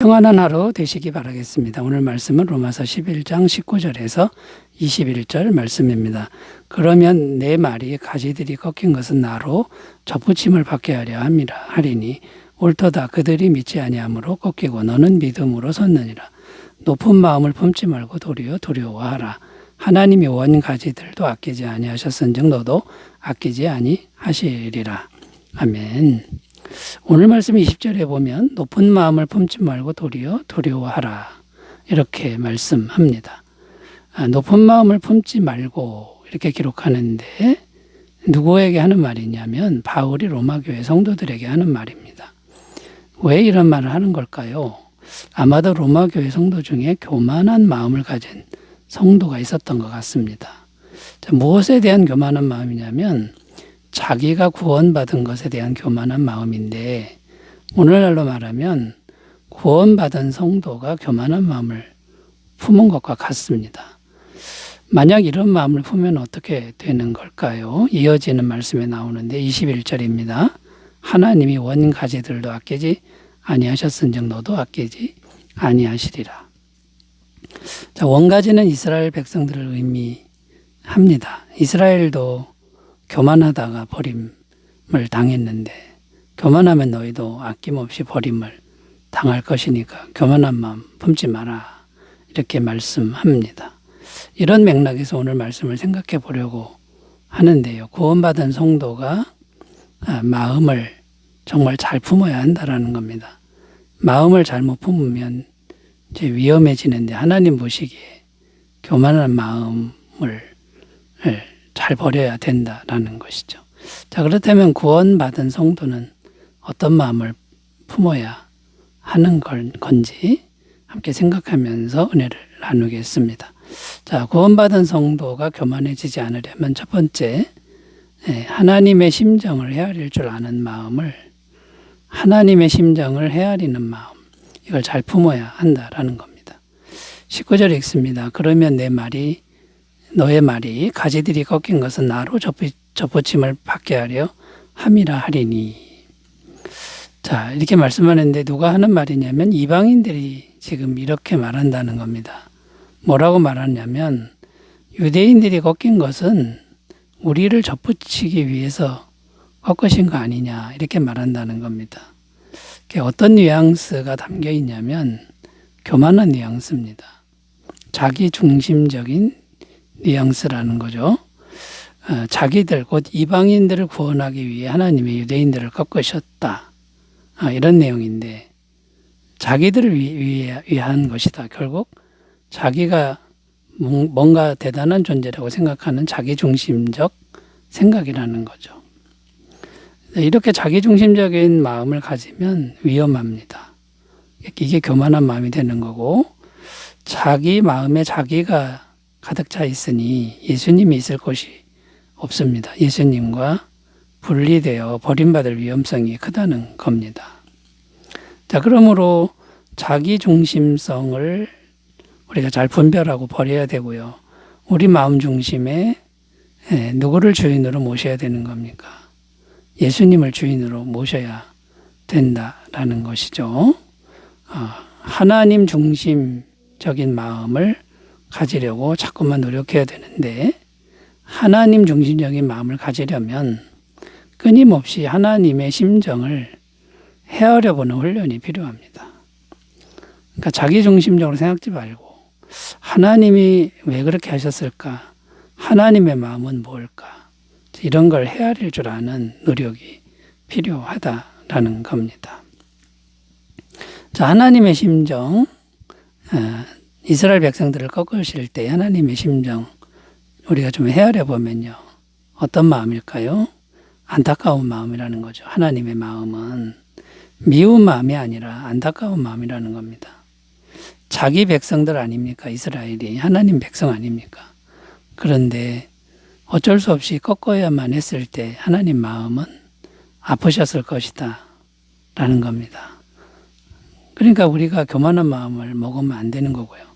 평안한 하루 되시기 바라겠습니다. 오늘 말씀은 로마서 11장 19절에서 21절 말씀입니다. 그러면 내 말이 가지들이 꺾인 것은 나로 접붙임을 받게 하려 하리니 옳도다. 그들이 믿지 아니함으로 꺾이고 너는 믿음으로 섰느니라. 높은 마음을 품지 말고 도리어 두려워하라. 하나님이 원 가지들도 아끼지 아니하셨은즉 너도 아끼지 아니하시리라. 아멘. 오늘 말씀 20절에 보면 높은 마음을 품지 말고 도리어 두려워하라 이렇게 말씀합니다. 높은 마음을 품지 말고 이렇게 기록하는데 누구에게 하는 말이냐면 바울이 로마교회 성도들에게 하는 말입니다. 왜 이런 말을 하는 걸까요? 아마도 로마교회 성도 중에 교만한 마음을 가진 성도가 있었던 것 같습니다. 무엇에 대한 교만한 마음이냐면 자기가 구원받은 것에 대한 교만한 마음인데 오늘날로 말하면 구원받은 성도가 교만한 마음을 품은 것과 같습니다. 만약 이런 마음을 품으면 어떻게 되는 걸까요? 이어지는 말씀에 나오는데 21절입니다. 하나님이 원 가지들도 아끼지 아니하셨은즉 너도 아끼지 아니하시리라. 자, 원가지는 이스라엘 백성들을 의미합니다. 이스라엘도 교만하다가 버림을 당했는데 교만하면 너희도 아낌없이 버림을 당할 것이니까 교만한 마음 품지 마라 이렇게 말씀합니다. 이런 맥락에서 오늘 말씀을 생각해 보려고 하는데요. 구원받은 성도가 마음을 정말 잘 품어야 한다라는 겁니다. 마음을 잘못 품으면 이제 위험해지는데 하나님 보시기에 교만한 마음을 잘 버려야 된다라는 것이죠. 자, 그렇다면 구원받은 성도는 어떤 마음을 품어야 하는 건지 함께 생각하면서 은혜를 나누겠습니다. 자, 구원받은 성도가 교만해지지 않으려면 첫 번째, 하나님의 심정을 헤아릴 줄 아는 마음을, 하나님의 심정을 헤아리는 마음, 이걸 잘 품어야 한다라는 겁니다. 19절 읽습니다. 그러면 너의 말이 가지들이 꺾인 것은 나로 접붙임을 받게 하려 함이라 하리니. 자, 이렇게 말씀하는데 누가 하는 말이냐면 이방인들이 지금 이렇게 말한다는 겁니다. 뭐라고 말하냐면 유대인들이 꺾인 것은 우리를 접붙이기 위해서 꺾으신 거 아니냐 이렇게 말한다는 겁니다. 어떤 뉘앙스가 담겨 있냐면 교만한 뉘앙스입니다. 자기 중심적인 뉘앙스라는 거죠. 자기들 곧 이방인들을 구원하기 위해 하나님의 유대인들을 꺾으셨다. 이런 내용인데 자기들을 위한 것이다. 결국 자기가 뭔가 대단한 존재라고 생각하는 자기중심적 생각이라는 거죠. 이렇게 자기중심적인 마음을 가지면 위험합니다. 이게 교만한 마음이 되는 거고 자기 마음에 자기가 가득 차 있으니 예수님이 있을 곳이 없습니다. 예수님과 분리되어 버림받을 위험성이 크다는 겁니다. 자, 그러므로 자기 중심성을 우리가 잘 분별하고 버려야 되고요. 우리 마음 중심에 누구를 주인으로 모셔야 되는 겁니까? 예수님을 주인으로 모셔야 된다라는 것이죠. 하나님 중심적인 마음을 가지려고 자꾸만 노력해야 되는데 하나님 중심적인 마음을 가지려면 끊임없이 하나님의 심정을 헤아려 보는 훈련이 필요합니다. 그러니까 자기 중심적으로 생각지 말고 하나님이 왜 그렇게 하셨을까? 하나님의 마음은 뭘까? 이런 걸 헤아릴 줄 아는 노력이 필요하다라는 겁니다. 자, 하나님의 심정, 이스라엘 백성들을 꺾으실 때 하나님의 심정 우리가 좀 헤아려 보면요. 어떤 마음일까요? 안타까운 마음이라는 거죠. 하나님의 마음은 미운 마음이 아니라 안타까운 마음이라는 겁니다. 자기 백성들 아닙니까? 이스라엘이 하나님 백성 아닙니까? 그런데 어쩔 수 없이 꺾어야만 했을 때 하나님 마음은 아프셨을 것이다 라는 겁니다. 그러니까 우리가 교만한 마음을 먹으면 안 되는 거고요.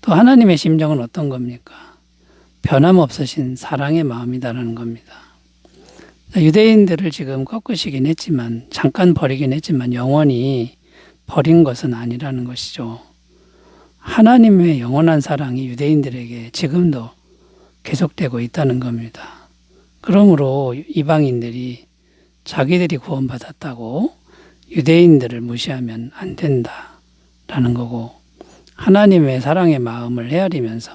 또 하나님의 심정은 어떤 겁니까? 변함없으신 사랑의 마음이다라는 겁니다. 유대인들을 지금 꺾으시긴 했지만 잠깐 버리긴 했지만 영원히 버린 것은 아니라는 것이죠. 하나님의 영원한 사랑이 유대인들에게 지금도 계속되고 있다는 겁니다. 그러므로 이방인들이 자기들이 구원받았다고 유대인들을 무시하면 안 된다라는 거고, 하나님의 사랑의 마음을 헤아리면서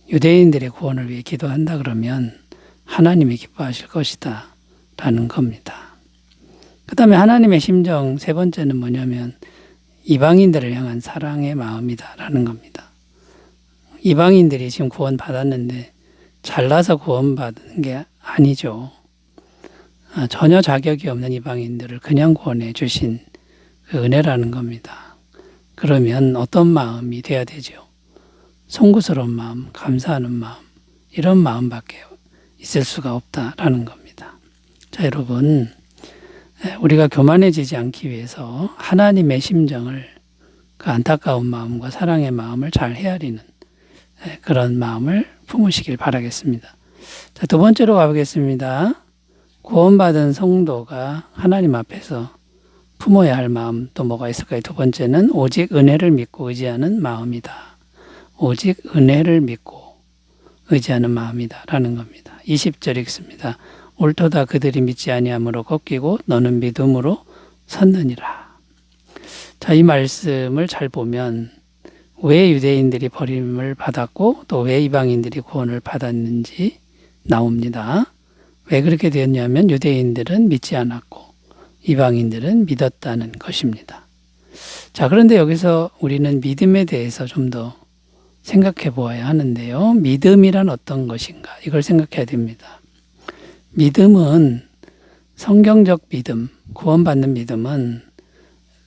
유대인들의 구원을 위해 기도한다 그러면 하나님이 기뻐하실 것이다 라는 겁니다. 그 다음에 하나님의 심정 세 번째는 뭐냐면 이방인들을 향한 사랑의 마음이다 라는 겁니다. 이방인들이 지금 구원받았는데 잘나서 구원받은 게 아니죠. 전혀 자격이 없는 이방인들을 그냥 구원해 주신 그 은혜라는 겁니다. 그러면 어떤 마음이 돼야 되죠? 송구스러운 마음, 감사하는 마음, 이런 마음밖에 있을 수가 없다라는 겁니다. 자, 여러분, 우리가 교만해지지 않기 위해서 하나님의 심정을, 그 안타까운 마음과 사랑의 마음을 잘 헤아리는 그런 마음을 품으시길 바라겠습니다. 자, 두 번째로 가보겠습니다. 구원받은 성도가 하나님 앞에서 품어야 할 마음 또 뭐가 있을까요? 두 번째는 오직 은혜를 믿고 의지하는 마음이다. 오직 은혜를 믿고 의지하는 마음이다 라는 겁니다. 20절 읽습니다. 옳도다 그들이 믿지 아니함으로 꺾이고 너는 믿음으로 섰느니라. 자, 이 말씀을 잘 보면 왜 유대인들이 버림을 받았고 또 왜 이방인들이 구원을 받았는지 나옵니다. 왜 그렇게 되었냐면 유대인들은 믿지 않았고 이방인들은 믿었다는 것입니다. 자, 그런데 여기서 우리는 믿음에 대해서 좀 더 생각해 보아야 하는데요. 믿음이란 어떤 것인가? 이걸 생각해야 됩니다. 믿음은 성경적 믿음, 구원받는 믿음은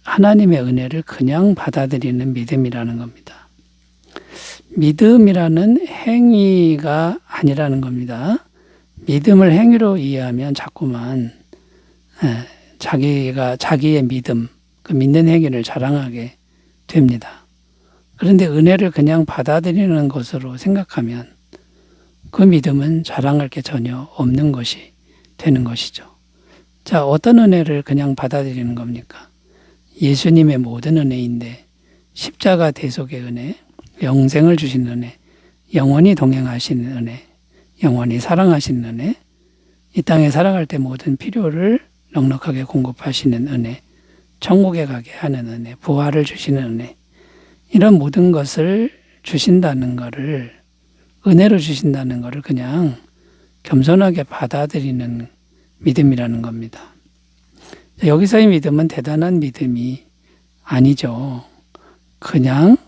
하나님의 은혜를 그냥 받아들이는 믿음이라는 겁니다. 믿음이라는 행위가 아니라는 겁니다. 믿음을 행위로 이해하면 자꾸만 자기의 믿음, 그 믿는 행위를 자랑하게 됩니다. 그런데 은혜를 그냥 받아들이는 것으로 생각하면 그 믿음은 자랑할 게 전혀 없는 것이 되는 것이죠. 자, 어떤 은혜를 그냥 받아들이는 겁니까? 예수님의 모든 은혜인데 십자가 대속의 은혜, 영생을 주신 은혜, 영원히 동행하시는 은혜, 영원히 사랑하시는 은혜, 이 땅에 살아갈 때 모든 필요를 넉넉하게 공급하시는 은혜, 천국에 가게 하는 은혜, 부활을 주시는 은혜, 이런 모든 것을 주신다는 것을, 은혜로 주신다는 것을 그냥 겸손하게 받아들이는 믿음이라는 겁니다. 여기서의 믿음은 대단한 믿음이 아니죠. 그냥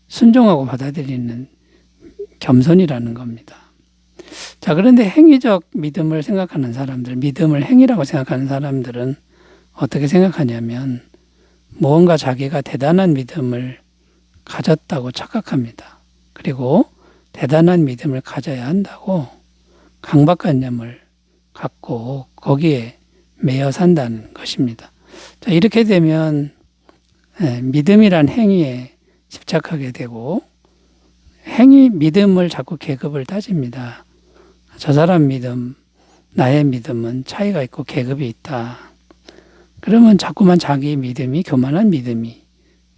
순종하고 받아들이는 겸손이라는 겁니다. 자, 그런데 행위적 믿음을 생각하는 사람들, 믿음을 행위라고 생각하는 사람들은 어떻게 생각하냐면 무언가 자기가 대단한 믿음을 가졌다고 착각합니다. 그리고 대단한 믿음을 가져야 한다고 강박관념을 갖고 거기에 매여 산다는 것입니다. 자, 이렇게 되면 믿음이란 행위에 집착하게 되고 믿음을 자꾸 계급을 따집니다. 저 사람 믿음, 나의 믿음은 차이가 있고 계급이 있다. 그러면 자꾸만 자기 믿음이 교만한 믿음이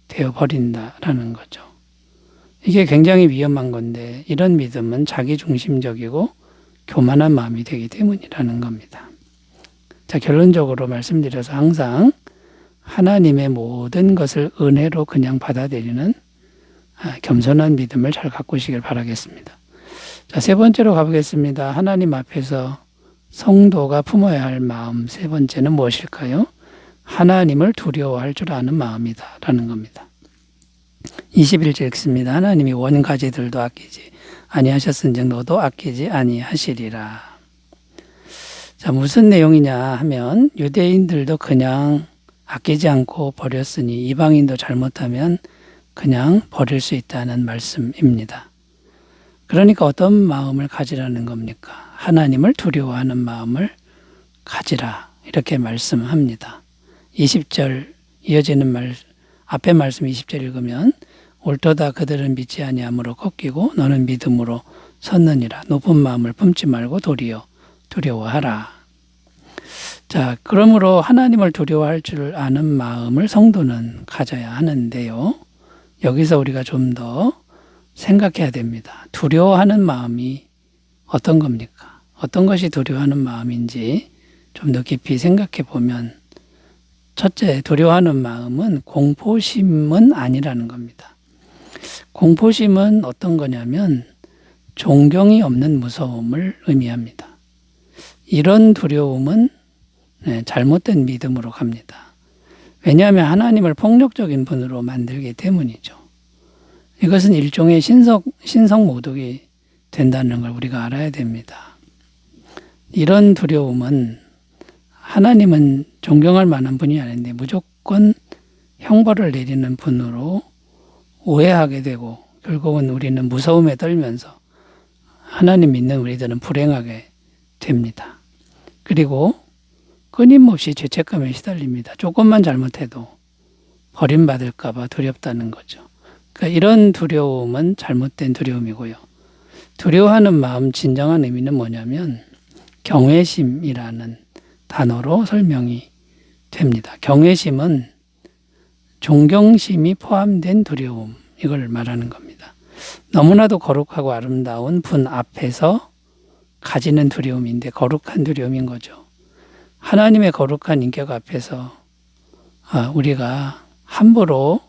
되어버린다라는 거죠. 이게 굉장히 위험한 건데 이런 믿음은 자기중심적이고 교만한 마음이 되기 때문이라는 겁니다. 자, 결론적으로 말씀드려서 항상 하나님의 모든 것을 은혜로 그냥 받아들이는 겸손한 믿음을 잘 가꾸시길 바라겠습니다. 자, 세 번째로 가보겠습니다. 하나님 앞에서 성도가 품어야 할 마음 세 번째는 무엇일까요? 하나님을 두려워할 줄 아는 마음이다 라는 겁니다. 21절 읽습니다. 하나님이 원가지들도 아끼지 아니하셨은즉 너도 아끼지 아니하시리라. 자, 무슨 내용이냐 하면 유대인들도 그냥 아끼지 않고 버렸으니 이방인도 잘못하면 그냥 버릴 수 있다는 말씀입니다. 그러니까 어떤 마음을 가지라는 겁니까? 하나님을 두려워하는 마음을 가지라 이렇게 말씀합니다. 20절 이어지는 앞에 말씀 20절 읽으면 옳도다 그들은 믿지 아니함으로 꺾이고 너는 믿음으로 섰느니라. 높은 마음을 품지 말고 도리어 두려워하라. 자, 그러므로 하나님을 두려워할 줄 아는 마음을 성도는 가져야 하는데요. 여기서 우리가 좀 더 생각해야 됩니다. 두려워하는 마음이 어떤 겁니까? 어떤 것이 두려워하는 마음인지 좀 더 깊이 생각해 보면, 첫째, 두려워하는 마음은 공포심은 아니라는 겁니다. 공포심은 어떤 거냐면 존경이 없는 무서움을 의미합니다. 이런 두려움은 잘못된 믿음으로 갑니다. 왜냐하면 하나님을 폭력적인 분으로 만들기 때문이죠. 이것은 일종의 신성 모독이 된다는 걸 우리가 알아야 됩니다. 이런 두려움은 하나님은 존경할 만한 분이 아닌데 무조건 형벌을 내리는 분으로 오해하게 되고, 결국은 우리는 무서움에 떨면서 하나님 믿는 우리들은 불행하게 됩니다. 그리고 끊임없이 죄책감에 시달립니다. 조금만 잘못해도 버림받을까 봐 두렵다는 거죠. 그러니까 이런 두려움은 잘못된 두려움이고요. 두려워하는 마음 진정한 의미는 뭐냐면 경외심이라는 단어로 설명이 됩니다. 경외심은 존경심이 포함된 두려움, 이걸 말하는 겁니다. 너무나도 거룩하고 아름다운 분 앞에서 가지는 두려움인데 거룩한 두려움인 거죠. 하나님의 거룩한 인격 앞에서 우리가 함부로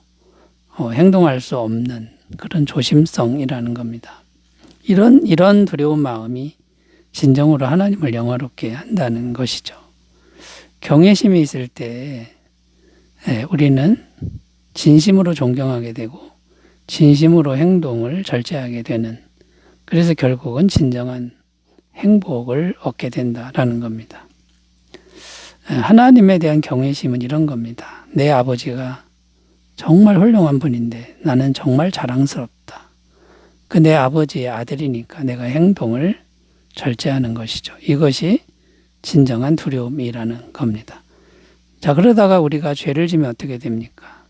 행동할 수 없는 그런 조심성이라는 겁니다. 이런 두려운 마음이 진정으로 하나님을 영화롭게 한다는 것이죠. 경외심이 있을 때 우리는 진심으로 존경하게 되고 진심으로 행동을 절제하게 되는, 그래서 결국은 진정한 행복을 얻게 된다라는 겁니다. 하나님에 대한 경외심은 이런 겁니다. 내 아버지가 정말 훌륭한 분인데 나는 정말 자랑스럽다. 그 내 아버지의 아들이니까 내가 행동을 절제하는 것이죠. 이것이 진정한 두려움이라는 겁니다. 자, 그러다가 우리가 죄를 지면 어떻게 됩니까?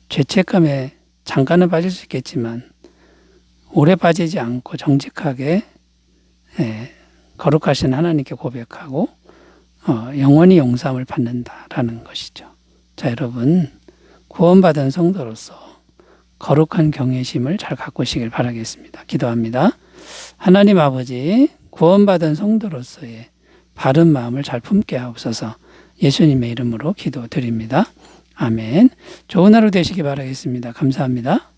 죄책감에 잠깐은 빠질 수 있겠지만 오래 빠지지 않고 정직하게 거룩하신 하나님께 고백하고 영원히 용서함을 받는다라는 것이죠. 자, 여러분, 구원받은 성도로서 거룩한 경외심을 잘 가꾸시길 바라겠습니다. 기도합니다. 하나님 아버지, 구원받은 성도로서의 바른 마음을 잘 품게 하옵소서. 예수님의 이름으로 기도드립니다. 아멘. 좋은 하루 되시기 바라겠습니다. 감사합니다.